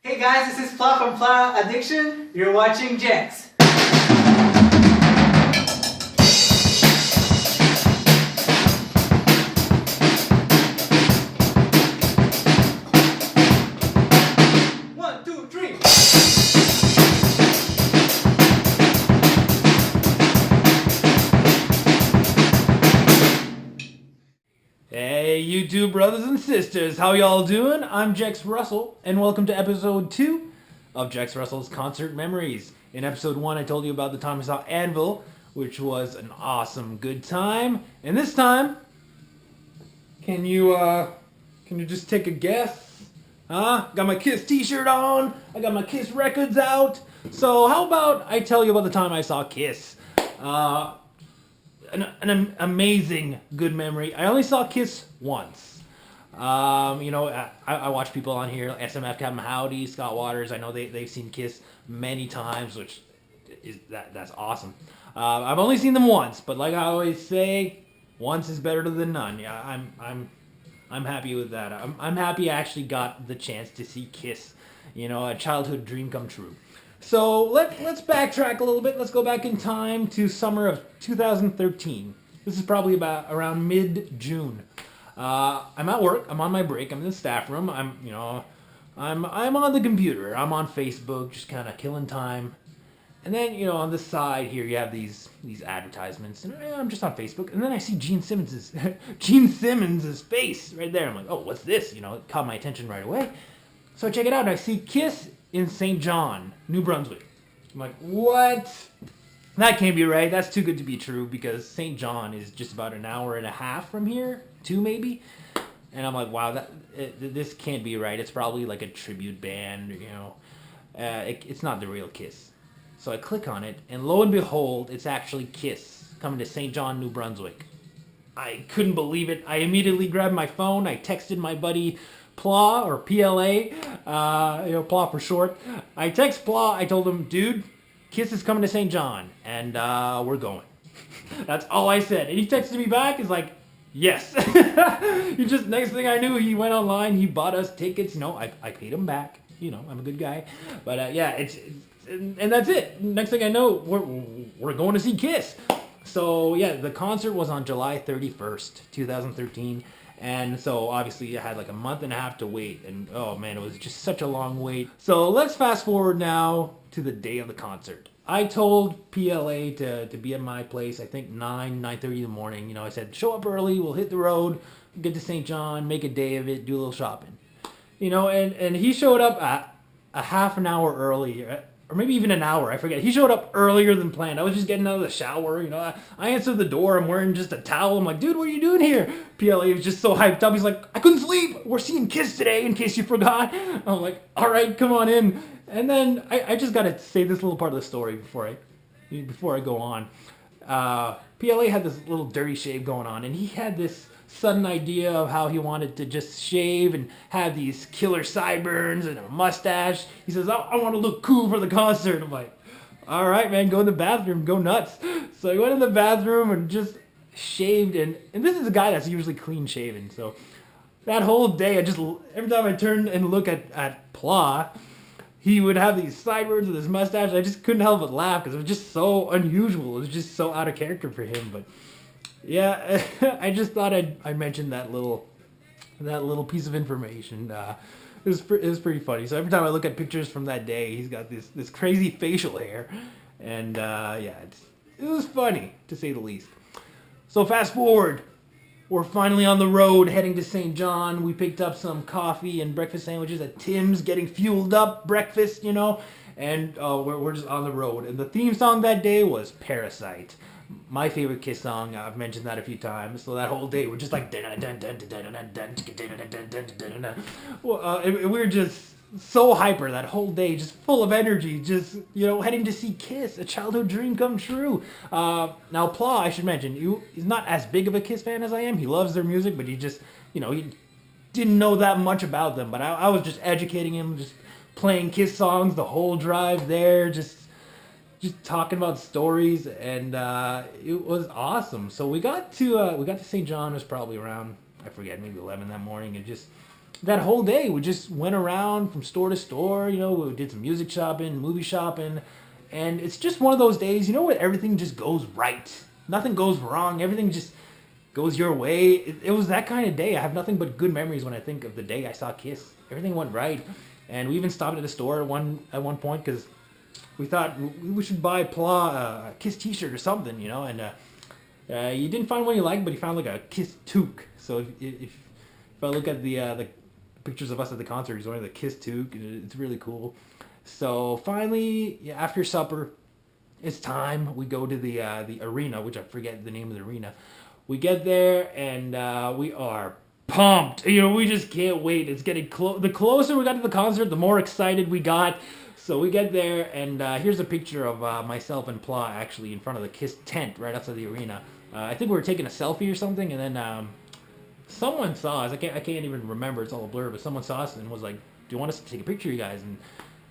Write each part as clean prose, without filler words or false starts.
Hey guys, this is Pla from Pla Addiction. You're watching Jex. One, two, three. Hey YouTube brothers and sisters, how y'all doing? I'm Jex Russell, and welcome to episode 2 of Jex Russell's Concert Memories. In episode 1, I told you about the time I saw Anvil, which was an awesome good time. And this time, can you just take a guess? Huh? Got my Kiss t-shirt on, I got my Kiss records out. So how about I tell you about the time I saw Kiss? An amazing good memory. I only saw Kiss once. I watch people on here, SMF, Captain Howdy, Scott Waters. I know they've seen Kiss many times, which is that's awesome. I've only seen them once, but like I always say, once is better than none. Yeah, I'm happy with that. I'm happy I actually got the chance to see Kiss. You know, a childhood dream come true. So let's backtrack a little bit. Let's go back in time to summer of 2013. This is probably about around mid-June. I'm at work. I'm on my break. I'm in the staff room. I'm on the computer. I'm on Facebook, just kind of killing time. And then on the side here you have these advertisements, and I'm just on Facebook. And then I see Gene Simmons's face right there. I'm like, oh, what's this? It caught my attention right away. So I check it out, and I see Kiss in St. John, New-Brunswick. I'm like, what? That can't be right. That's too good to be true, because St. John is just about an hour and a half from here, 2 maybe. And I'm like, wow, this can't be right. It's probably like a tribute band, it's not the real Kiss. So I click on it, and lo and behold, it's actually Kiss coming to St. John, New Brunswick. I couldn't believe it. I immediately grabbed my phone. I texted my buddy Pla, or PLA, Pla for short. I text Pla, I told him, dude, Kiss is coming to St. John, and we're going. That's all I said. And he texted me back, he's like, yes. Next thing I knew, he went online, he bought us tickets. I paid him back. I'm a good guy. But and that's it. Next thing I know, we're going to see Kiss. So yeah, the concert was on July 31st, 2013. And so obviously I had like a month and a half to wait, and oh man, it was just such a long wait. So let's fast forward now to the day of the concert. I told PLA to be at my place, I think 9:30 in the morning. I said, show up early, we'll hit the road, get to St. John, make a day of it, do a little shopping. And he showed up at a half an hour early, or maybe even an hour, I forget. He showed up earlier than planned. I was just getting out of the shower, I answered the door, I'm wearing just a towel. I'm like, dude, what are you doing here? PLA was just so hyped up. He's like, I couldn't sleep. We're seeing Kiss today, in case you forgot. I'm like, all right, come on in. And then I just got to say this little part of the story before I go on. PLA had this little dirty shave going on, and he had this sudden idea of how he wanted to just shave and have these killer sideburns and a mustache. He says, I want to look cool for the concert. I'm like, all right, man, go in the bathroom, go nuts. So I went in the bathroom and just shaved, and this is a guy that's usually clean shaven. So that whole day, every time I turned and look at Pla, he would have these sideburns with his mustache. I just couldn't help but laugh because it was just so unusual. It was just so out of character for him. But yeah, I just thought I'd mention that little piece of information. It was pretty funny. So every time I look at pictures from that day, he's got this crazy facial hair, and it was funny to say the least. So fast forward, we're finally on the road heading to St. John. We picked up some coffee and breakfast sandwiches at Tim's, getting fueled up, breakfast, and we're just on the road. And the theme song that day was Parasite. My favorite Kiss song. I've mentioned that a few times. So that whole day we're just like, we were just so hyper that whole day, just full of energy, just heading to see Kiss, a childhood dream come true. Now Pla, I should mention, he's not as big of a Kiss fan as I am. He loves their music, but he just he didn't know that much about them. But I was just educating him, just playing Kiss songs the whole drive there, just talking about stories, and it was awesome. So we got to St. John. It was probably around, I forget, maybe 11 that morning, and just that whole day we just went around from store to store. We did some music shopping, movie shopping, and it's just one of those days. Where everything just goes right, nothing goes wrong, everything just goes your way. It was that kind of day. I have nothing but good memories when I think of the day I saw Kiss. Everything went right, and we even stopped at the store at one point because we thought we should buy a Kiss T-shirt or something, and you didn't find one you liked, but you found like a Kiss toque. So if I look at the pictures of us at the concert, he's wearing the Kiss toque. It's really cool. So finally, after supper, it's time. We go to the arena, which I forget the name of the arena. We get there and we are pumped. We just can't wait. It's getting the closer we got to the concert, the more excited we got. So we get there, and here's a picture of myself and Pla actually in front of the Kiss tent right outside the arena. I think we were taking a selfie or something, and then someone saw us. I can't even remember. It's all a blur, but someone saw us and was like, "Do you want us to take a picture, you guys?"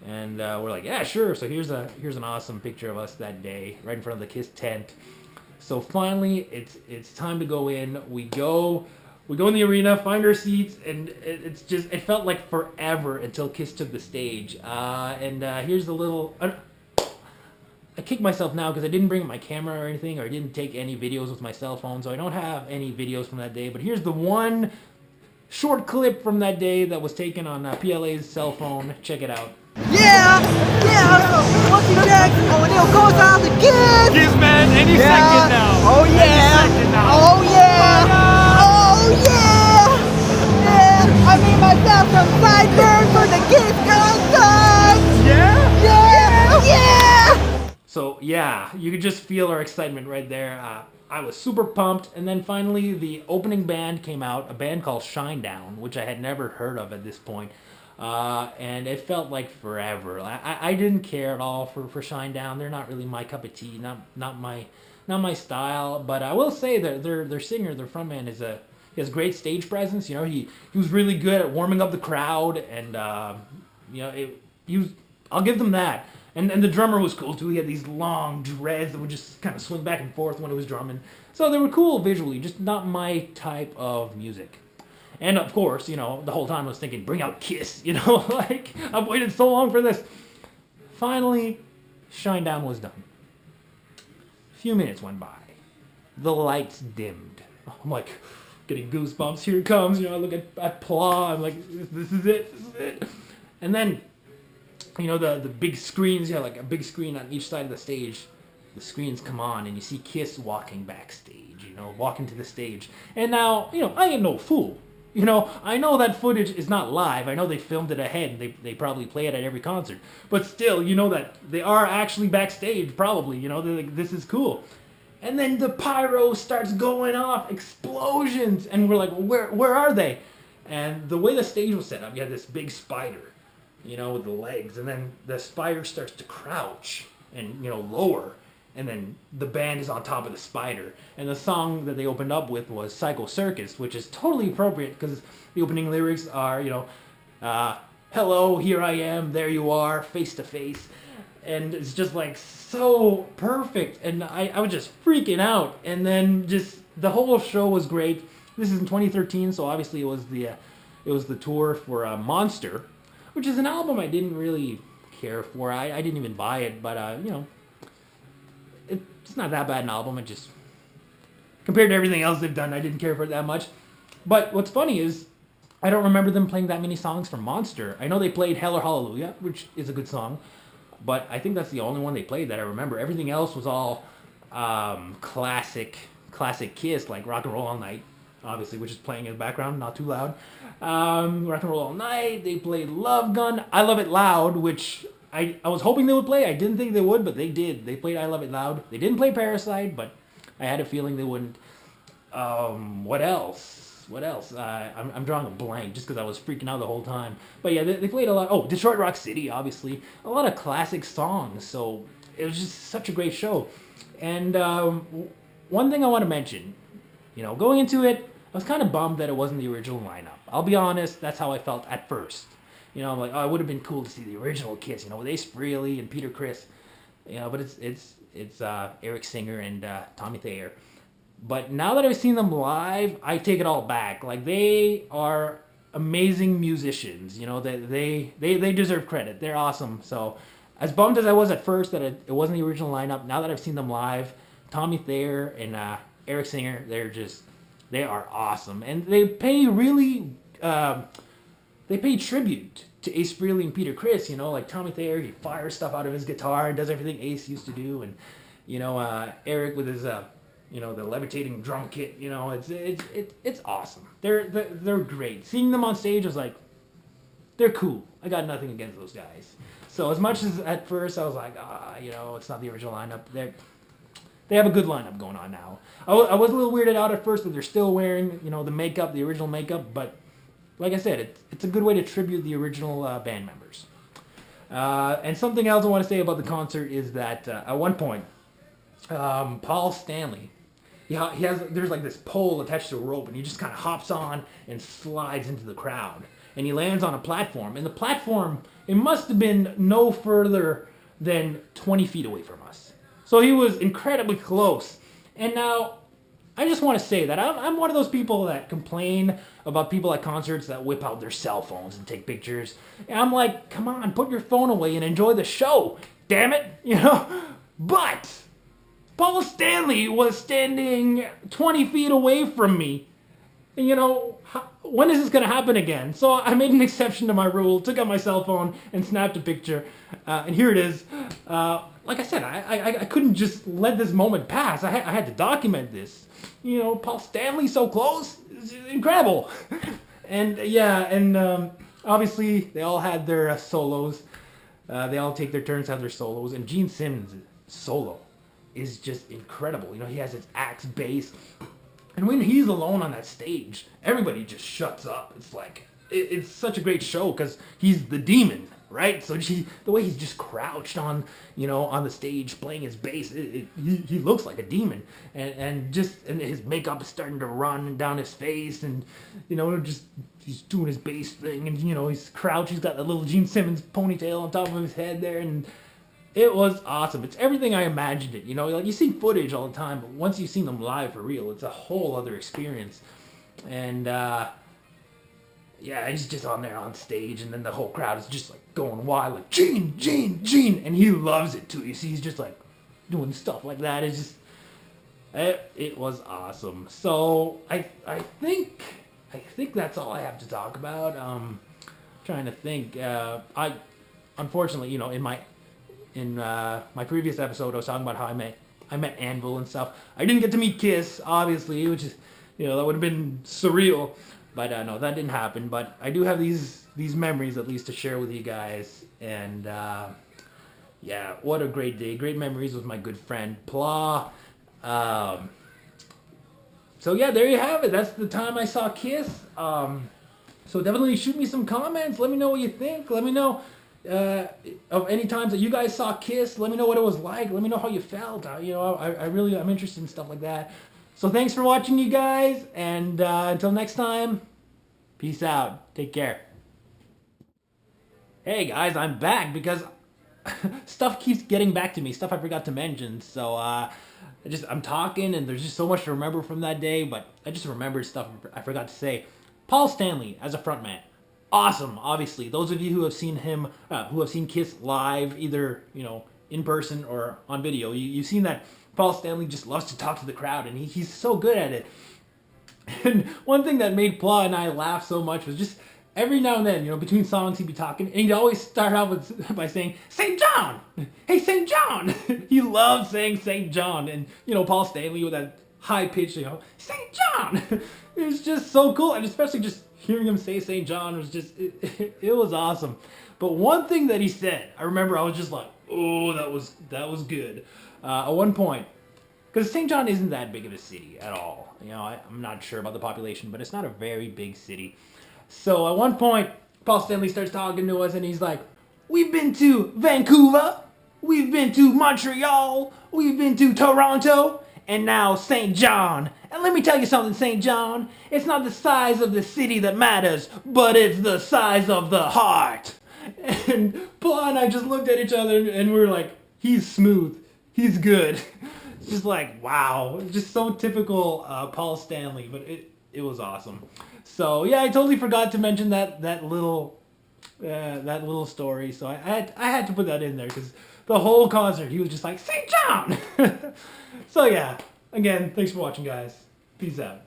And we're like, "Yeah, sure." So here's an awesome picture of us that day right in front of the Kiss tent. So finally, it's time to go in. We go in the arena, find our seats, and it felt like forever until Kiss took the stage. Here's the little. I kick myself now because I didn't bring my camera or anything, or I didn't take any videos with my cell phone, so I don't have any videos from that day. But here's the one short clip from that day that was taken on PLA's cell phone. Check it out. Yeah, once you check, it goes out the Kiss! Kiss, man, any second now. Oh yeah! Any second now. Oh yeah! Oh yeah! Yeah! I made myself some sideburns for the Kiss concert! Yeah? Yeah! Yeah! So yeah, you could just feel our excitement right there. I was super pumped, and then finally the opening band came out, a band called Shinedown, which I had never heard of at this point. And it felt like forever. I didn't care at all for Shinedown. They're not really my cup of tea, not my style. But I will say that their singer, their frontman, he has great stage presence. He was really good at warming up the crowd, and I'll give them that. And the drummer was cool too. He had these long dreads that would just kind of swing back and forth when he was drumming. So they were cool visually, just not my type of music. And of course, the whole time I was thinking, bring out Kiss, like I've waited so long for this. Finally, Shinedown was done. A few minutes went by. The lights dimmed. I'm like, getting goosebumps. Here it comes. I look at Pla. I'm like, this is it. And then, the big screens, like a big screen on each side of the stage. The screens come on, and you see Kiss walking backstage, walking to the stage. And now, I ain't no fool. I know that footage is not live. I know they filmed it ahead, and they probably play it at every concert. But still, that they are actually backstage, probably. They're like, this is cool. And then the pyro starts going off, explosions, and we're like, well, where are they? And the way the stage was set up, you had this big spider, with the legs, and then the spider starts to crouch and, lower. And then the band is on top of the spider. And the song that they opened up with was Psycho Circus, which is totally appropriate because the opening lyrics are, hello, here I am, there you are, face to face. And it's just like so perfect. And I was just freaking out. And then just the whole show was great. This is in 2013, so obviously it was the tour for Monster, which is an album I didn't really care for. I didn't even buy it, but it's not that bad an album. It just, compared to everything else they've done, I didn't care for it that much. But what's funny is, I don't remember them playing that many songs from Monster. I know they played Hell or Hallelujah, which is a good song, but I think that's the only one they played that I remember. Everything else was all classic Kiss, like Rock and Roll All Night, obviously, which is playing in the background, not too loud. Rock and Roll All Night, they played Love Gun, I Love It Loud, which I was hoping they would play. I didn't think they would, but they did. They played I Love It Loud. They didn't play Parasite, but I had a feeling they wouldn't. What else? I'm drawing a blank just because I was freaking out the whole time. But yeah, they played a lot. Oh, Detroit Rock City, obviously. A lot of classic songs. So it was just such a great show. And one thing I want to mention, going into it, I was kind of bummed that it wasn't the original lineup. I'll be honest, that's how I felt at first. I'm like, oh, it would have been cool to see the original Kiss, with Ace Frehley and Peter Criss, but it's Eric Singer and Tommy Thayer. But now that I've seen them live, I take it all back. Like, they are amazing musicians. You know, they deserve credit. They're awesome. So, as bummed as I was at first that it wasn't the original lineup, now that I've seen them live, Tommy Thayer and Eric Singer, they are awesome, and they pay tribute to Ace Frehley and Peter Criss. You know, like Tommy Thayer, he fires stuff out of his guitar and does everything Ace used to do, and Eric with his the levitating drum kit. You know, it's awesome. They're great. Seeing them on stage was like, they're cool. I got nothing against those guys. So as much as at first I was like, it's not the original lineup. They have a good lineup going on now. I was a little weirded out at first that they're still wearing, the makeup, the original makeup, but like I said, it's a good way to tribute the original band members. And something else I want to say about the concert is that at one point, Paul Stanley, there's like this pole attached to a rope, and he just kind of hops on and slides into the crowd. And he lands on a platform, and the platform, it must have been no further than 20 feet away from us. So he was incredibly close. And now, I just want to say that I'm one of those people that complain about people at concerts that whip out their cell phones and take pictures. And I'm like, come on, put your phone away and enjoy the show, damn it, But Paul Stanley was standing 20 feet away from me. And when is this going to happen again? So I made an exception to my rule, took out my cell phone and snapped a picture. And here it is. Like I said, I couldn't just let this moment pass. I had to document this. Paul Stanley so close. It's incredible. And obviously they all had their solos. They all take their turns to have their solos. And Gene Simmons' solo is just incredible. He has his axe bass. And when he's alone on that stage, everybody just shuts up. It's like, it's such a great show because he's the demon, right? So the way he's just crouched on the stage playing his bass, he looks like a demon. And his makeup is starting to run down his face, and he's doing his bass thing, and he's crouched. He's got that little Gene Simmons ponytail on top of his head there, and it was awesome. It's everything I imagined it. Like you see footage all the time, but once you've seen them live for real, it's a whole other experience. And he's just on there on stage, and then the whole crowd is just like going wild, like Gene, Gene, Gene, and he loves it too. You see, he's just like doing stuff like that. It's just, it was awesome. So I think that's all I have to talk about. Trying to think. I unfortunately, in my previous episode, I was talking about how I met Anvil and stuff. I didn't get to meet Kiss, obviously, which is, that would have been surreal. But no, that didn't happen. But I do have these memories at least to share with you guys. And what a great day. Great memories with my good friend Pla. So there you have it. That's the time I saw Kiss. So definitely shoot me some comments. Let me know what you think. Let me know of any times that you guys saw Kiss. Let me know what it was like. Let me know how you felt. I'm interested in stuff like that. So thanks for watching, you guys, and until next time, peace out. Take care. Hey guys, I'm back because stuff keeps getting back to me, stuff I forgot to mention. So I'm talking, and there's just so much to remember from that day, but I just remembered stuff I forgot to say. Paul Stanley as a frontman. Awesome, obviously. Those of you who have seen him, who have seen Kiss live, either, in person or on video, you've seen that Paul Stanley just loves to talk to the crowd, and he's so good at it. And one thing that made Pla and I laugh so much was just every now and then, between songs he'd be talking, and he'd always start out by saying, St. John! Hey, St. John! He loved saying St. John, and, Paul Stanley with that high pitch, St. John! It was just so cool, and especially just hearing him say St. John was just, it was awesome. But one thing that he said, I remember I was just like, oh, that was good. At one point, because St. John isn't that big of a city at all. I'm not sure about the population, but it's not a very big city. So at one point, Paul Stanley starts talking to us, and he's like, we've been to Vancouver, we've been to Montreal, we've been to Toronto, and now St. John. And let me tell you something, St. John, it's not the size of the city that matters, but it's the size of the heart. And Paul and I just looked at each other, and we were like, he's smooth, he's good. It's just like, wow, just so typical Paul Stanley, but it was awesome. So yeah, I totally forgot to mention that little story. So I had to put that in there because the whole concert he was just like St. John. So yeah, again, thanks for watching, guys. Peace out.